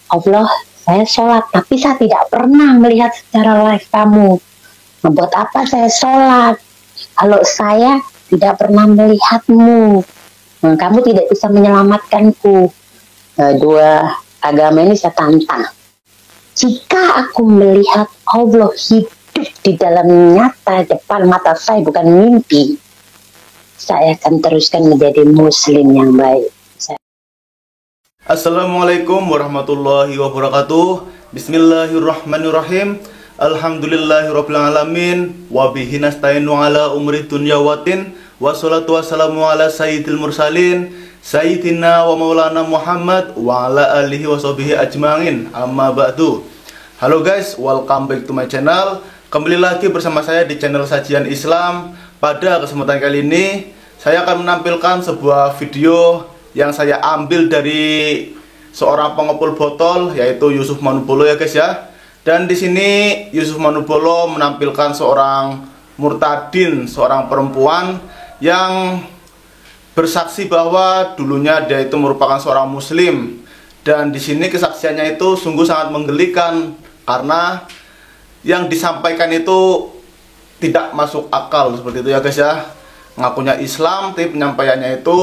Allah, saya sholat, tapi saya tidak pernah melihat secara live kamu. Nah, buat apa saya sholat kalau saya tidak pernah melihatmu? Nah, kamu tidak bisa menyelamatkanku. Nah, dua agama ini saya tantang. Jika aku melihat Allah hidup di dalam nyata depan mata saya, bukan mimpi, saya akan teruskan menjadi muslim yang baik. Assalamualaikum warahmatullahi wabarakatuh. Bismillahirrahmanirrahim. Alhamdulillahirrabbilalamin. Wabihi nasta'inu ala umri dunya watin. Wassalatu wassalamu ala sayyidil mursalin Sayyidina wa maulana Muhammad wa ala alihi wa sahbihi ajma'in. Amma ba'du. Halo guys, welcome back to my channel. Kembali lagi bersama saya di channel Sajian Islam. Pada kesempatan kali ini saya akan menampilkan sebuah video yang saya ambil dari seorang pengepul botol, yaitu Yusuf Manubolo ya guys ya. Dan di sini Yusuf Manubolo menampilkan seorang murtadin, seorang perempuan yang bersaksi bahwa dulunya dia itu merupakan seorang muslim. Dan di sini kesaksiannya itu sungguh sangat menggelikan karena yang disampaikan itu tidak masuk akal seperti itu ya guys ya. Ngakunya Islam tapi penyampaiannya itu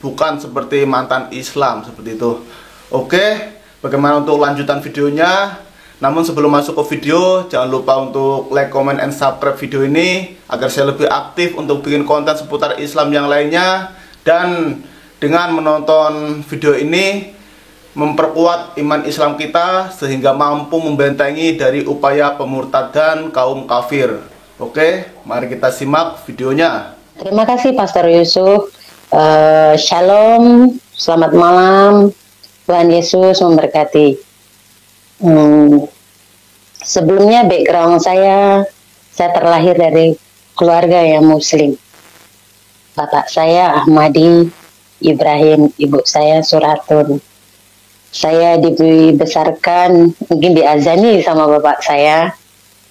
bukan seperti mantan Islam seperti itu. Oke, bagaimana untuk lanjutan videonya? Namun sebelum masuk ke video, jangan lupa untuk like, comment, and subscribe video ini agar saya lebih aktif untuk bikin konten seputar Islam yang lainnya. Dan dengan menonton video ini memperkuat iman Islam kita sehingga mampu membentengi dari upaya pemurtadan kaum kafir. Oke, mari kita simak videonya. Terima kasih Pastor Yusuf. Shalom, selamat malam, Tuhan Yesus memberkati. Sebelumnya background saya terlahir dari keluarga yang muslim. Bapak saya Ahmadi Ibrahim, ibu saya Suratun. Saya dibesarkan, mungkin diazani sama bapak saya,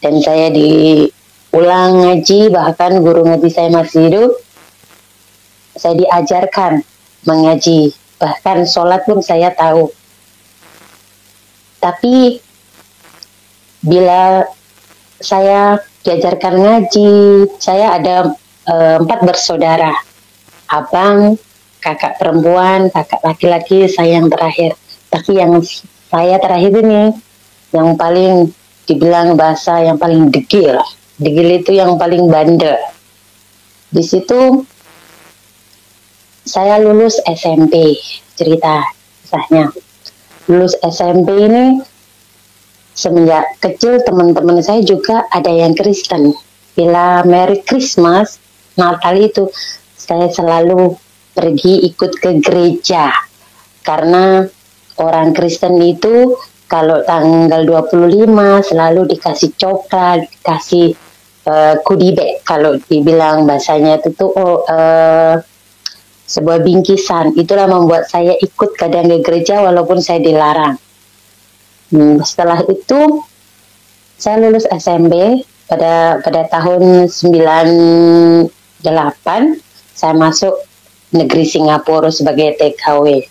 dan saya diulang ngaji, bahkan guru ngaji saya masih hidup. Saya diajarkan mengaji, bahkan sholat pun saya tahu. Tapi bila saya diajarkan ngaji, saya ada 4 bersaudara, abang, kakak perempuan, kakak laki-laki, saya yang terakhir. Tapi yang saya terakhir ini yang paling dibilang bahasa yang paling degil. Degil itu yang paling bandel. Di situ saya lulus SMP, cerita kisahnya. Lulus SMP ini semenjak kecil teman-teman saya juga ada yang Kristen. Bila Merry Christmas, Natal itu saya selalu pergi ikut ke gereja. Karena orang Kristen itu kalau tanggal 25 selalu dikasih coklat, dikasih goodie bag. Kalau dibilang bahasanya itu tuh sebuah bingkisan. Itulah membuat saya ikut kadang ke gereja walaupun saya dilarang. Setelah itu saya lulus SMP pada tahun 98. Saya masuk negeri Singapura sebagai TKW.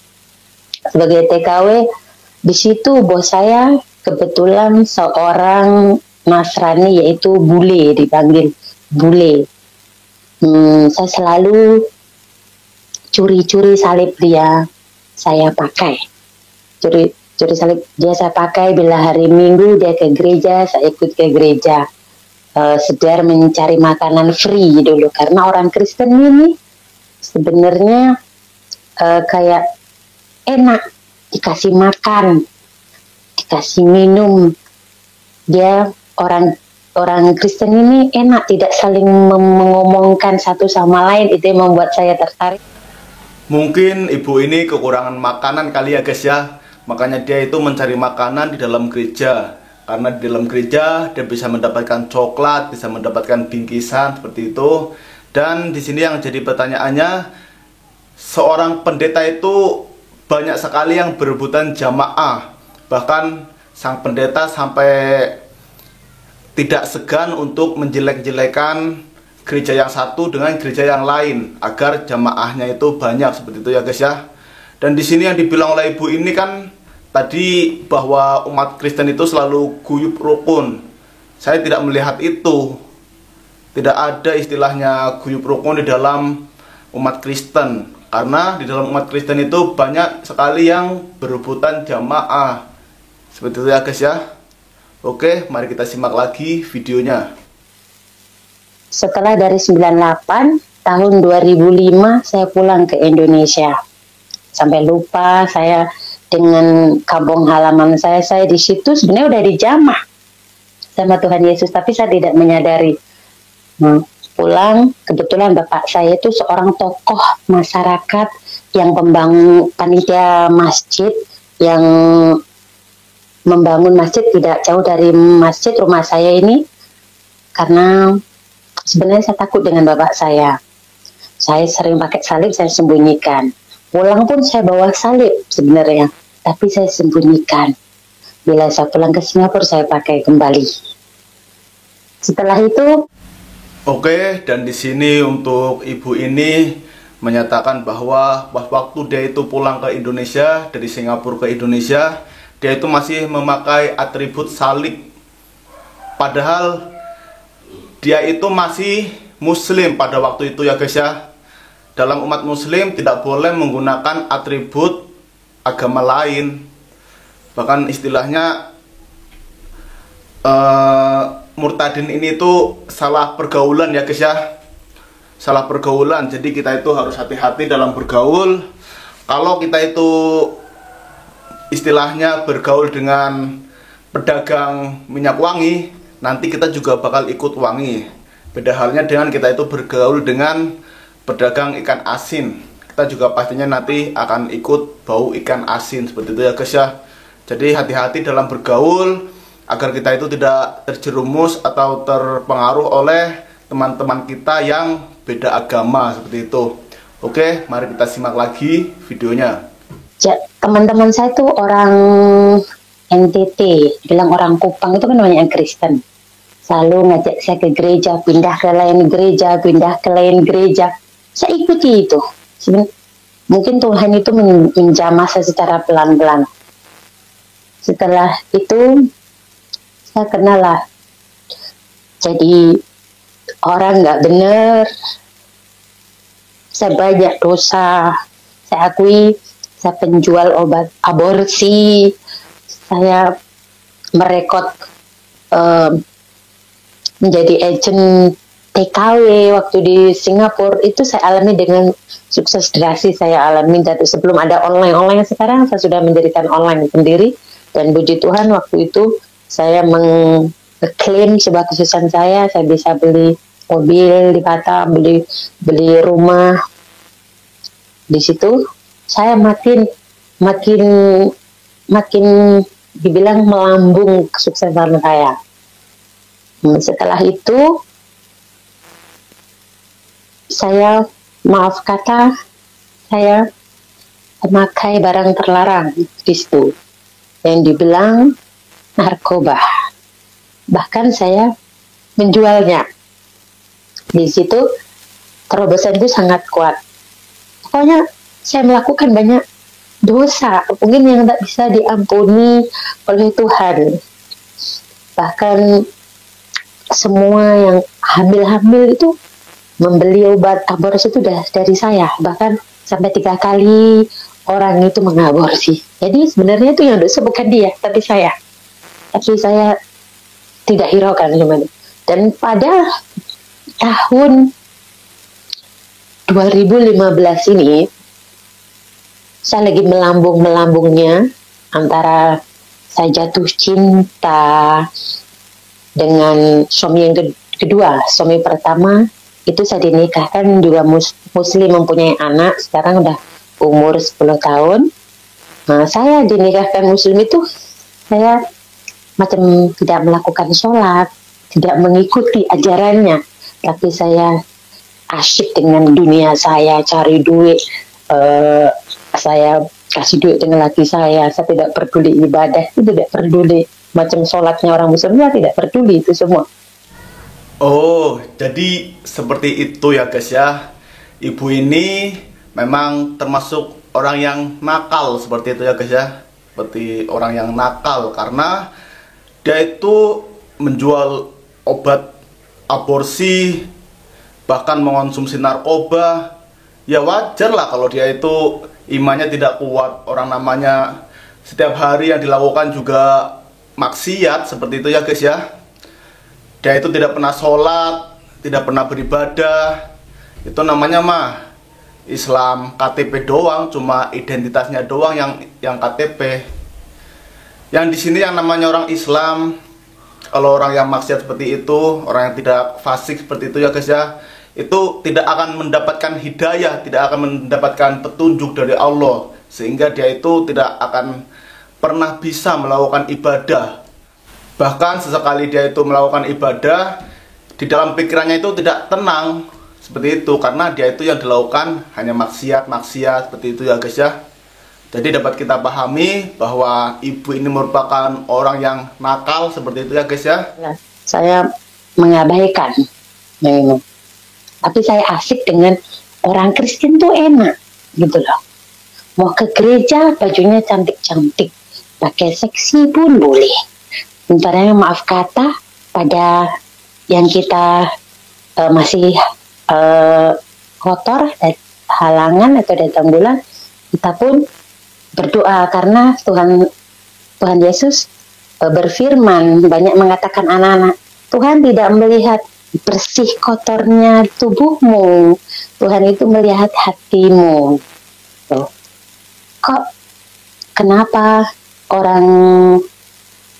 Di situ bos saya kebetulan seorang Nasrani, yaitu bule, dipanggil bule. Saya selalu curi-curi salib dia, saya pakai. Curi salib dia saya pakai. Bila hari Minggu dia ke gereja, saya ikut ke gereja. Sedar mencari makanan free dulu, karena orang Kristen ini sebenarnya kayak enak, dikasih makan, dikasih minum. Dia orang Kristen ini enak, tidak saling mengomongkan satu sama lain. Itu yang membuat saya tertarik. Mungkin ibu ini kekurangan makanan kali ya guys ya. Makanya dia itu mencari makanan di dalam gereja. Karena di dalam gereja dia bisa mendapatkan coklat, bisa mendapatkan bingkisan seperti itu. Dan di sini yang jadi pertanyaannya, seorang pendeta itu banyak sekali yang berebutan jamaah. Bahkan sang pendeta sampai tidak segan untuk menjelek-jelekan gereja yang satu dengan gereja yang lain agar jamaahnya itu banyak seperti itu ya guys ya. Dan di sini yang dibilang oleh ibu ini kan tadi bahwa umat Kristen itu selalu guyup rukun. Saya tidak melihat itu. Tidak ada istilahnya guyup rukun di dalam umat Kristen. Karena di dalam umat Kristen itu banyak sekali yang berebutan jamaah. Seperti itu ya guys ya. Oke, mari kita simak lagi videonya. Setelah dari 98, tahun 2005 saya pulang ke Indonesia. Sampai lupa saya dengan kampung halaman saya di situ sebenarnya udah dijamah sama Tuhan Yesus, tapi saya tidak menyadari. Pulang, kebetulan bapak saya itu seorang tokoh masyarakat yang pembangun panitia masjid, yang membangun masjid tidak jauh dari masjid rumah saya ini. Karena sebenarnya saya takut dengan bapak saya. Saya sering pakai salib, saya sembunyikan. Pulang pun saya bawa salib sebenarnya, tapi saya sembunyikan. Bila saya pulang ke Singapura, saya pakai kembali. Setelah itu, oke, dan di sini untuk ibu ini menyatakan bahwa waktu dia itu pulang ke Indonesia, dari Singapura ke Indonesia, dia itu masih memakai atribut salib. Padahal dia itu masih muslim pada waktu itu ya guys ya. Dalam umat muslim tidak boleh menggunakan atribut agama lain. Bahkan istilahnya murtadin ini tuh salah pergaulan ya guys ya. Salah pergaulan. Jadi kita itu harus hati-hati dalam bergaul. Kalau kita itu istilahnya bergaul dengan pedagang minyak wangi, nanti kita juga bakal ikut wangi. Beda halnya dengan kita itu bergaul dengan pedagang ikan asin. Kita juga pastinya nanti akan ikut bau ikan asin. Seperti itu ya guys ya. Jadi hati-hati dalam bergaul agar kita itu tidak terjerumus atau terpengaruh oleh teman-teman kita yang beda agama seperti itu. Oke, mari kita simak lagi videonya. teman-teman saya tuh orang NTT, bilang orang Kupang itu kan banyak yang Kristen. Selalu ngajak saya ke gereja, pindah ke lain gereja, pindah ke lain gereja. Saya ikuti itu. Mungkin Tuhan itu menjamah saya secara pelan-pelan. Setelah itu saya kenal lah, jadi orang nggak benar. Saya banyak dosa, saya akui. Saya penjual obat aborsi, saya merekod menjadi agen TKW waktu di Singapura. Itu saya alami dengan sukses drastis. Saya alami dari sebelum ada online sekarang saya sudah mendirikan online sendiri. Dan puji Tuhan waktu itu saya mengklaim sebuah kesuksesan saya bisa beli mobil di Batam, beli rumah. Di situ saya makin dibilang melambung kesuksesan saya. Setelah itu saya maaf kata saya memakai barang terlarang di situ yang dibilang narkoba. Bahkan saya menjualnya. Di situ terobosan itu sangat kuat. Pokoknya saya melakukan banyak dosa, mungkin yang tak bisa diampuni oleh Tuhan. Bahkan semua yang hamil-hamil itu membeli obat aborsi itu dari saya. Bahkan sampai 3 kali orang itu mengaborsi. Jadi sebenarnya itu yang dosa bukan dia, tapi saya. Tapi saya tidak hiraukan gimana. Dan pada tahun 2015 ini, saya lagi melambung-melambungnya antara saya jatuh cinta dengan suami yang kedua. Suami pertama itu saya dinikahkan juga muslim, mempunyai anak, sekarang udah umur 10 tahun. Nah, saya dinikahkan muslim itu saya macam tidak melakukan sholat, tidak mengikuti ajarannya, tapi saya asyik dengan dunia saya, cari duit, saya kasih duit dengan laki saya tidak peduli ibadah, tidak peduli macam sholatnya orang muslim, saya tidak peduli itu semua. Oh, jadi seperti itu ya guys ya. Ibu ini memang termasuk orang yang nakal seperti itu ya guys ya. seperti orang yang nakal, karena dia itu menjual obat aborsi, bahkan mengonsumsi narkoba. Ya wajar lah kalau dia itu imannya tidak kuat. Orang namanya setiap hari yang dilakukan juga maksiat seperti itu ya guys ya. Dia itu tidak pernah sholat, tidak pernah beribadah. Itu namanya mah Islam KTP doang, cuma identitasnya doang yang KTP. Yang di sini yang namanya orang Islam, kalau orang yang maksiat seperti itu, orang yang tidak fasik seperti itu ya guys ya, itu tidak akan mendapatkan hidayah, tidak akan mendapatkan petunjuk dari Allah, sehingga dia itu tidak akan pernah bisa melakukan ibadah. Bahkan sesekali dia itu melakukan ibadah, di dalam pikirannya itu tidak tenang seperti itu, karena dia itu yang dilakukan hanya maksiat seperti itu ya guys ya. Jadi dapat kita pahami bahwa ibu ini merupakan orang yang nakal seperti itu ya guys ya. Saya mengabaikan, tapi saya asik dengan orang Kristen tuh enak gitu loh. Mau ke gereja bajunya cantik-cantik, pakai seksi pun boleh. Sebenarnya maaf kata pada yang kita masih kotor dan halangan atau datang bulan, kita pun berdoa karena Tuhan Yesus berfirman, banyak mengatakan anak-anak, Tuhan tidak melihat bersih kotornya tubuhmu, Tuhan itu melihat hatimu. Tuh. Kok kenapa orang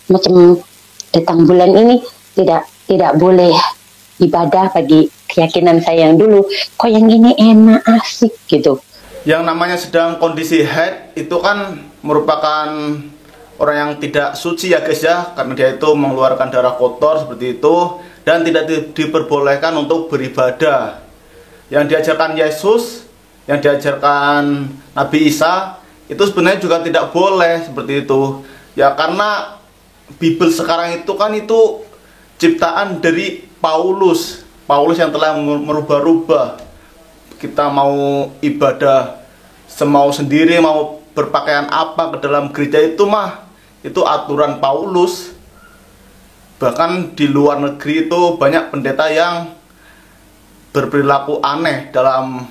macam datang bulan ini tidak boleh ibadah bagi keyakinan saya yang dulu, kok yang ini enak asik gitu. Yang namanya sedang kondisi haid itu kan merupakan orang yang tidak suci ya guys ya, karena dia itu mengeluarkan darah kotor seperti itu dan tidak diperbolehkan untuk beribadah. Yang diajarkan Yesus, yang diajarkan Nabi Isa itu sebenarnya juga tidak boleh seperti itu. Ya karena Bible sekarang itu kan itu ciptaan dari Paulus yang telah merubah-rubah. Kita mau ibadah semau sendiri, mau berpakaian apa ke dalam gereja itu mah itu aturan Paulus. Bahkan di luar negeri itu banyak pendeta yang berperilaku aneh dalam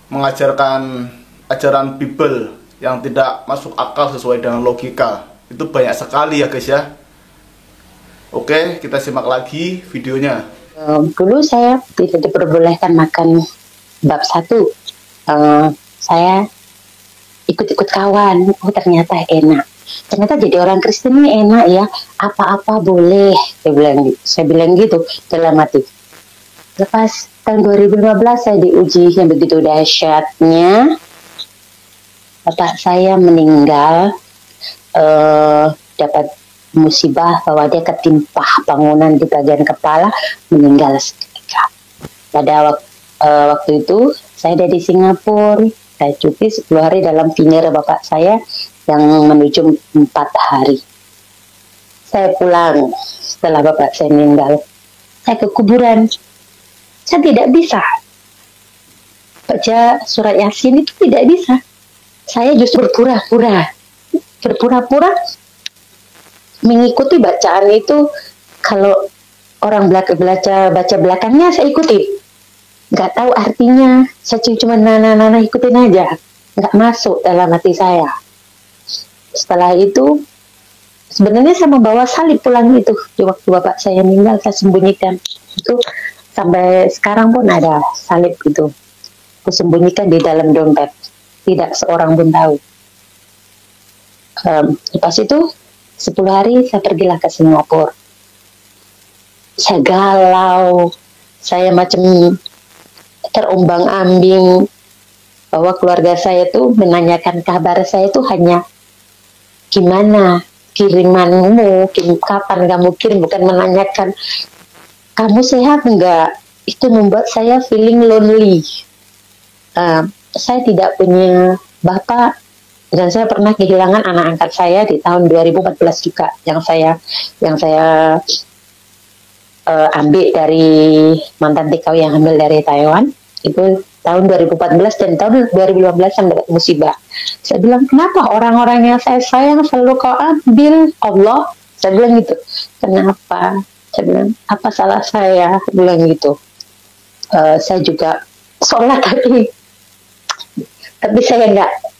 mengajarkan ajaran Bible yang tidak masuk akal sesuai dengan logika. Itu banyak sekali ya guys ya. Oke, kita simak lagi videonya. Dulu saya tidak diperbolehkan makan bab 1. Saya ikut-ikut kawan. Oh ternyata enak. Ternyata jadi orang Kristen ini enak ya. Apa-apa boleh. Saya bilang gitu dalam hati. Lepas tahun 2015 saya diuji yang begitu dahsyatnya. Bapak saya meninggal. Dapat musibah bahwa dia ketimpa bangunan di bagian kepala, meninggal seketika. Pada waktu itu saya ada di Singapura, saya cuti 10 hari dalam funeral bapak saya yang menuju 4 hari. Saya pulang setelah bapak saya meninggal, saya ke kuburan. Saya tidak bisa baca surat Yasin, itu tidak bisa. Saya justru berpura-pura mengikuti bacaan itu. Kalau orang baca belakangnya saya ikuti, nggak tahu artinya, saya cuma nana ikutin aja, nggak masuk dalam hati saya. Setelah itu sebenarnya saya membawa salib pulang itu di waktu bapak saya meninggal, saya sembunyikan itu sampai sekarang pun ada salib itu, aku sembunyikan di dalam dompet, tidak seorang pun tahu. Lepas itu 10 hari saya pergilah ke Singapura. Saya galau, saya macam terombang-ambing, bahwa keluarga saya tuh menanyakan kabar saya tuh hanya gimana kirimanmu, kapan kamu kirim, bukan menanyakan kamu sehat enggak. Itu membuat saya feeling lonely. Saya tidak punya bapak, dan saya pernah kehilangan anak angkat saya di tahun 2014 juga, yang saya ambil dari mantan TKW yang ambil dari Taiwan. Itu tahun 2014 dan tahun 2015 yang dapat musibah. Saya bilang, kenapa orang-orang yang saya sayang selalu kau ambil, Allah? Saya bilang gitu. Kenapa? Saya bilang, apa salah saya? Saya bilang gitu. Saya juga sholat tapi saya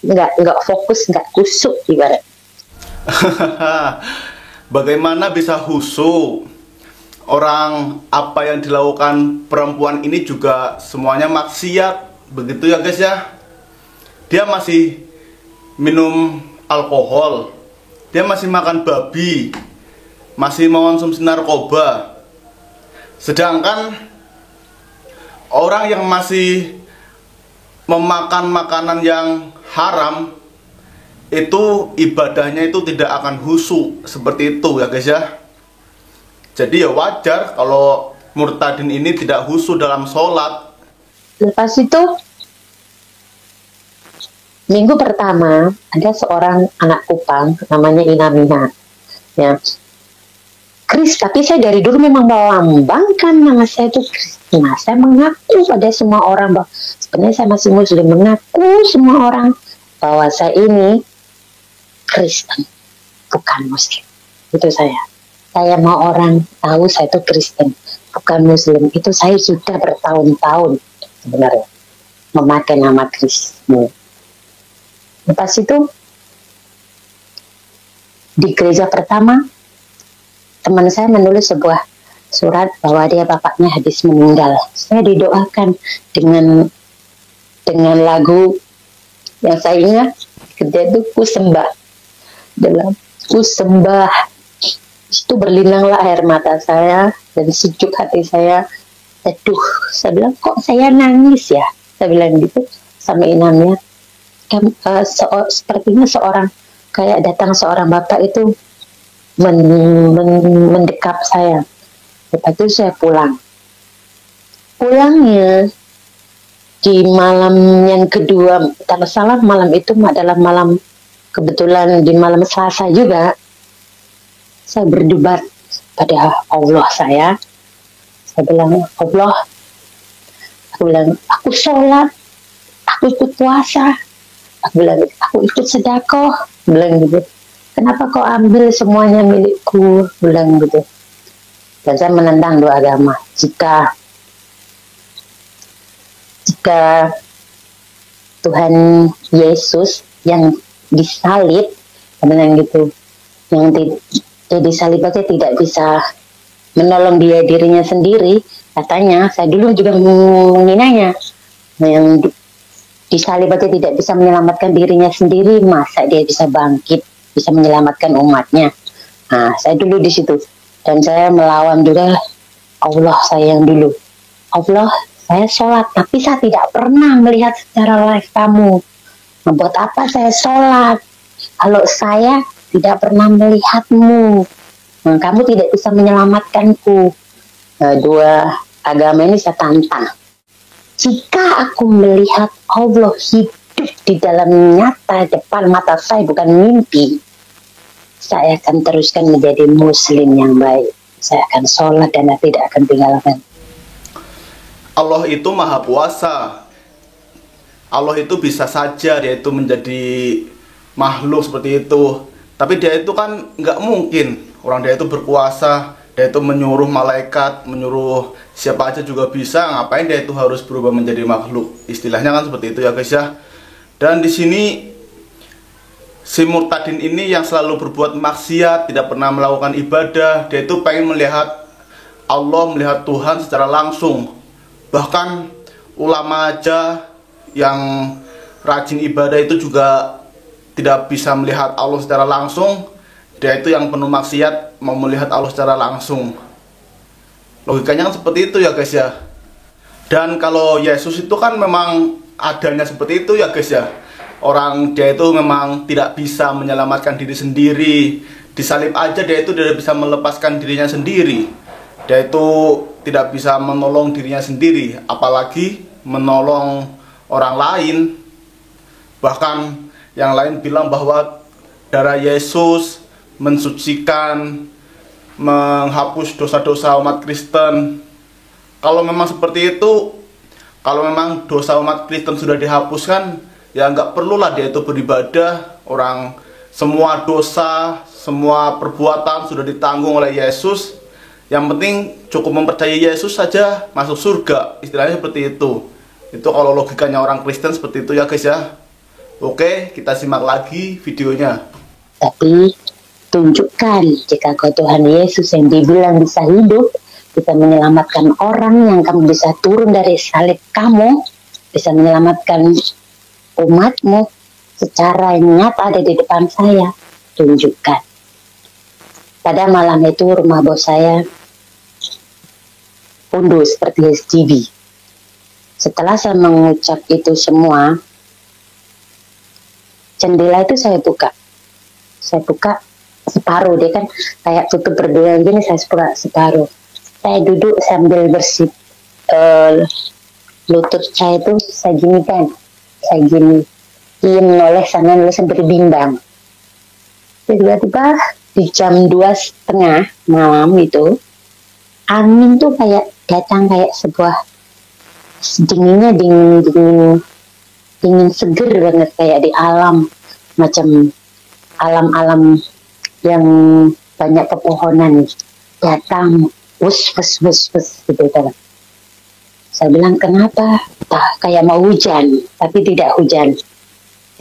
nggak fokus, nggak kusuk ibarat. Bagaimana bisa khusyuk? Orang apa yang dilakukan perempuan ini juga semuanya maksiat, begitu ya guys ya. Dia masih minum alkohol, dia masih makan babi, masih mengonsumsi narkoba. Sedangkan orang yang masih memakan makanan yang haram, itu ibadahnya itu tidak akan khusyuk, seperti itu ya guys ya. Jadi ya wajar kalau murtadin ini tidak khusyuk dalam sholat. Lepas itu minggu pertama ada seorang anak Kupang namanya Inamina, ya Kris, tapi saya dari dulu memang melambangkan nama saya itu Kris. Nah, saya mengaku pada semua orang bahwa sebenarnya saya masih Muslim, mengaku semua orang bahwa saya ini Kristen, bukan Muslim. Itu saya mau orang tahu saya itu Kristen, bukan Muslim. Itu saya sudah bertahun-tahun sebenarnya memakai nama Kristen. Lepas itu di gereja pertama teman saya menulis sebuah surat bahwa dia bapaknya habis meninggal. Saya didoakan dengan lagu yang saya ingat ketika itu, ku sembah, dalam ku sembah. Itu berlinanglah air mata saya dan sejuk hati saya. Aduh, saya bilang kok saya nangis ya? Saya bilang gitu sama inamnya. Sepertinya seorang kayak datang seorang bapak itu mendekap saya. Lepas itu saya pulang. Pulangnya di malam yang kedua, tak salah malam itu adalah malam, kebetulan di malam Selasa juga. Saya berdebat pada Allah saya. Saya bilang, Allah, aku sholat, aku ikut puasa, aku bilang, aku ikut sedekah, bilang gitu. Kenapa kau ambil semuanya milikku, bilang gitu. Dan saya menentang dua agama. Jika Tuhan Yesus yang disalib, bilang gitu, yang disalib aja tidak bisa menolong dirinya sendiri, katanya. Saya dulu juga menginanya, yang disalib aja tidak bisa menyelamatkan dirinya sendiri, masa dia bisa bangkit, bisa menyelamatkan umatnya. Nah, saya dulu di situ dan saya melawan juga Allah saya yang dulu. Allah, saya sholat tapi saya tidak pernah melihat secara live kamu. Membuat apa saya sholat kalau saya tidak pernah melihatmu? Kamu tidak bisa menyelamatkanku. Dua agama ini saya tantang. Jika aku melihat Allah hidup di dalam nyata depan mata saya, bukan mimpi, saya akan teruskan menjadi Muslim yang baik. Saya akan sholat dan tidak akan tinggalkan. Allah itu maha puasa. Allah itu bisa saja dia itu menjadi makhluk seperti itu. Tapi dia itu kan nggak mungkin. Orang dia itu berkuasa, dia itu menyuruh malaikat, menyuruh siapa aja juga bisa. Ngapain dia itu harus berubah menjadi makhluk? Istilahnya kan seperti itu ya guys ya. Dan di sini si murtadin ini yang selalu berbuat maksiat, tidak pernah melakukan ibadah, dia itu pengen melihat Allah, melihat Tuhan secara langsung. Bahkan ulama aja yang rajin ibadah itu juga tidak bisa melihat Allah secara langsung. Dia itu yang penuh maksiat mau melihat Allah secara langsung. Logikanya kan seperti itu ya guys ya. Dan kalau Yesus itu kan memang adanya seperti itu ya guys ya. Orang dia itu memang tidak bisa menyelamatkan diri sendiri. Disalib aja dia itu tidak bisa melepaskan dirinya sendiri. Dia itu tidak bisa menolong dirinya sendiri, apalagi menolong orang lain. Bahkan yang lain bilang bahwa darah Yesus mensucikan, menghapus dosa-dosa umat Kristen. Kalau memang seperti itu, Kalau memang dosa umat Kristen sudah dihapuskan, ya nggak perlulah dia itu beribadah. Orang semua dosa, semua perbuatan sudah ditanggung oleh Yesus. Yang penting cukup mempercayai Yesus saja masuk surga. Istilahnya seperti itu. Itu kalau logikanya orang Kristen seperti itu ya guys ya. Oke, kita simak lagi videonya. Tapi tunjukkan jika kau Tuhan Yesus yang dibilang bisa hidup, bisa menyelamatkan orang, yang kamu bisa turun dari salib kamu, bisa menyelamatkan umatmu secara nyata ada di depan saya. Tunjukkan. Pada malam itu rumah bos saya unduh seperti SCB. Setelah saya mengucap itu semua, jendela itu saya buka separuh, dia kan kayak tutup berdua gini, saya buka separuh. Saya duduk sambil bersih lutut saya itu saya gini kan, saya gini menoleh sana menoleh sambil bimbang. Tiba-tiba di jam 2:30 malam itu angin tuh kayak datang, kayak sebuah dinginnya dingin seger banget, kayak di alam, macam alam-alam yang banyak pepohonan datang, wus gitu kan. Saya bilang kenapa? Kayak mau hujan, tapi tidak hujan.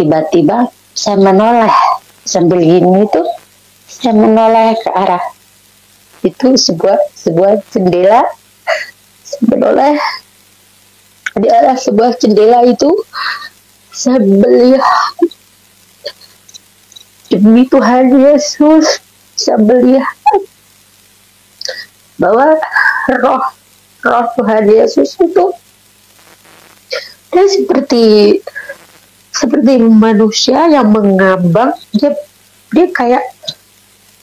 Tiba-tiba saya menoleh sambil gini itu, saya menoleh ke arah itu sebuah jendela. Saya menoleh di arah sebuah jendela itu, saya melihat, demi Tuhan Yesus, saya melihat bahwa roh Tuhan Yesus itu dia seperti manusia yang mengambang. Dia kayak,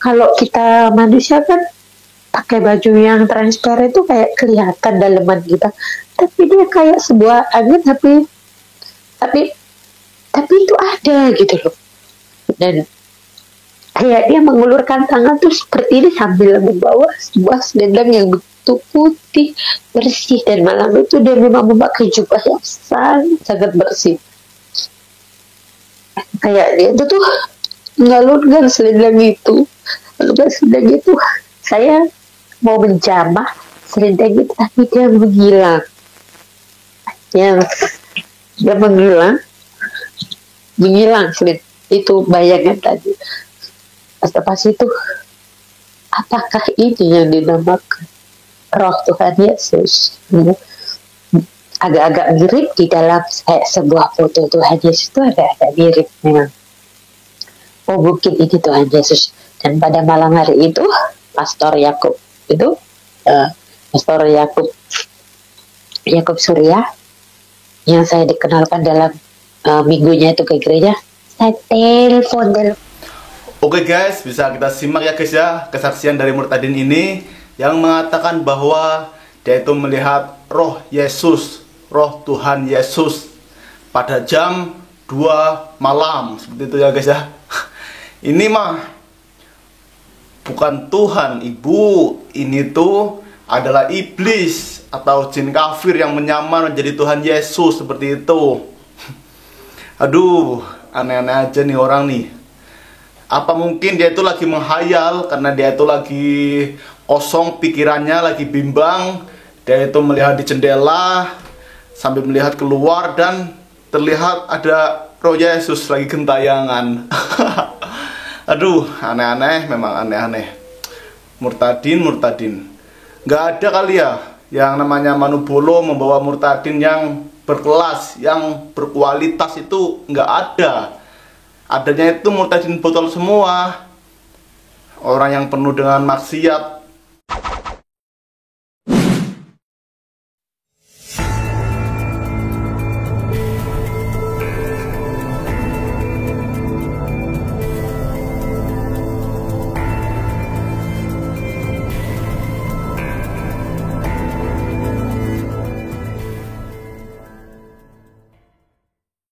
kalau kita manusia kan pakai baju yang transparan itu kayak kelihatan daleman kita, tapi dia kayak sebuah angin, tapi itu ada gitu loh. Dan kayak dia mengulurkan tangan tuh seperti ini sambil membawa sebuah selendang yang begitu putih bersih, dan malam itu dia memang memakai jubah yang sangat bersih. Kayak dia itu tuh mengalunkan selendang itu, saya mau menjamah selendang itu, tapi dia menghilang. Dia menghilang selendang itu, bayangan tadi. Pas itu, apakah ini yang dinamakan roh Tuhan Yesus? Agak-agak mirip di dalam sebuah foto Tuhan Yesus itu, agak-agak mirip memang. Oh, mungkin ini Tuhan Yesus. Dan pada malam hari itu, Pastor Yakub Surya yang saya dikenalkan dalam minggunya itu ke gereja, saya telepon. Oke guys, bisa kita simak ya guys ya, kesaksian dari Murtadin ini yang mengatakan bahwa dia itu melihat roh Yesus, roh Tuhan Yesus pada jam 2 malam, seperti itu ya guys ya. Ini mah bukan Tuhan ibu, ini tuh adalah iblis atau jin kafir yang menyamar menjadi Tuhan Yesus, seperti itu. Aduh, aneh-aneh aja nih orang nih. Apa mungkin dia itu lagi menghayal karena dia itu lagi kosong pikirannya, lagi bimbang. Dia itu melihat di jendela sambil melihat keluar dan terlihat ada roh Yesus lagi gentayangan. Aduh, aneh-aneh, memang aneh-aneh. Murtadin. Gak ada kali ya yang namanya Manubolo membawa Murtadin yang berkelas, yang berkualitas, itu nggak ada. Adanya itu Murtadin botol semua. Orang yang penuh dengan maksiat,